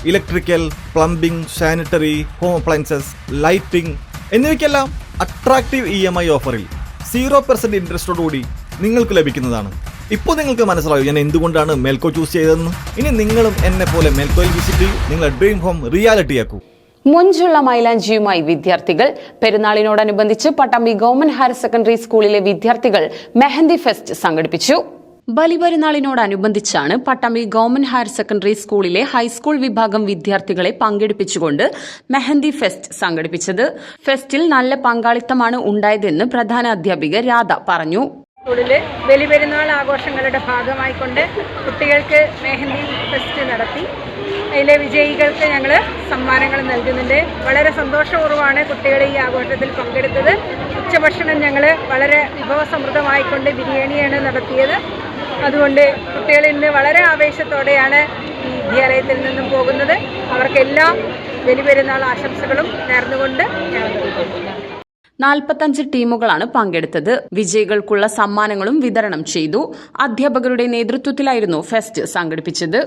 Electrical, plumbing, sanitary, home appliances, lighting എന്നിവയ്ക്കെല്ലാം attractive EMI ഓഫറിൽ 0% ഇൻട്രസ്റ്റോടുകൂടി നിങ്ങൾക്ക് ലഭിക്കുന്നതാണ്. ഇപ്പോൾ നിങ്ങൾക്ക് മനസ്സിലാവും ഞാൻ എന്തുകൊണ്ടാണ് മെൽക്കോ ചൂസ് ചെയ്തതെന്ന്. ഇനി നിങ്ങളും എന്നെ പോലെ മെൽക്കോയിൽ വിസിറ്റ് ചെയ്യൂ, നിങ്ങളുടെ ഡ്രീം ഹോം റിയാലിറ്റിയാക്കൂ. മുഞ്ചുള്ള മൈലാഞ്ചിയുമായി വിദ്യാർത്ഥികൾ. പെരുന്നാളിനോടനുബന്ധിച്ച് പട്ടാമ്പി ഗവൺമെന്റ് ഹയർ സെക്കൻഡറി സ്കൂളിലെ വിദ്യാർത്ഥികൾ മെഹന്തി ഫെസ്റ്റ് സംഘടിപ്പിച്ചു. ബലിപെരുന്നാളിനോടനുബന്ധിച്ചാണ് പട്ടാമ്പി ഗവൺമെന്റ് ഹയർ സെക്കൻഡറി സ്കൂളിലെ ഹൈസ്കൂൾ വിഭാഗം വിദ്യാർത്ഥികളെ പങ്കെടുപ്പിച്ചുകൊണ്ട് മെഹന്തി ഫെസ്റ്റ് സംഘടിപ്പിച്ചത്. ഫെസ്റ്റിൽ നല്ല പങ്കാളിത്തമാണ് ഉണ്ടായതെന്ന് പ്രധാന അധ്യാപിക രാധ പറഞ്ഞു. സ്കൂളില് ബലിപെരുന്നാൾ ആഘോഷങ്ങളുടെ ഭാഗമായിക്കൊണ്ട് കുട്ടികൾക്ക് മെഹന്തി ഫെസ്റ്റ് നടത്തി. അതിലെ വിജയികൾക്ക് ഞങ്ങൾ സമ്മാനങ്ങൾ നൽകുന്നുണ്ട്. വളരെ സന്തോഷപൂർവ്വമാണ് കുട്ടികൾ ഈ ആഘോഷത്തിൽ പങ്കെടുത്തത്. ഉച്ചഭക്ഷണം ഞങ്ങൾ വളരെ വിഭവസമൃദ്ധമായിക്കൊണ്ട് ബിരിയാണിയാണ് നടത്തിയത്. അതുകൊണ്ട് കുട്ടികൾ ഇന്ന് വളരെ ആവേശത്തോടെയാണ് ഈ വിദ്യാലയത്തിൽ നിന്നും പോകുന്നത്. അവർക്കെല്ലാം ബലിപെരുന്നാൾ ആശംസകളും നേർന്നുകൊണ്ട് ഞാൻ 45 ടീമുകളാണ് പങ്കെടുത്തത്. വിജയികൾക്കുള്ള സമ്മാനങ്ങളും വിതരണം ചെയ്തു. അധ്യാപകരുടെ നേതൃത്വത്തിലായിരുന്നു ഫെസ്റ്റ് സംഘടിപ്പിച്ചത്.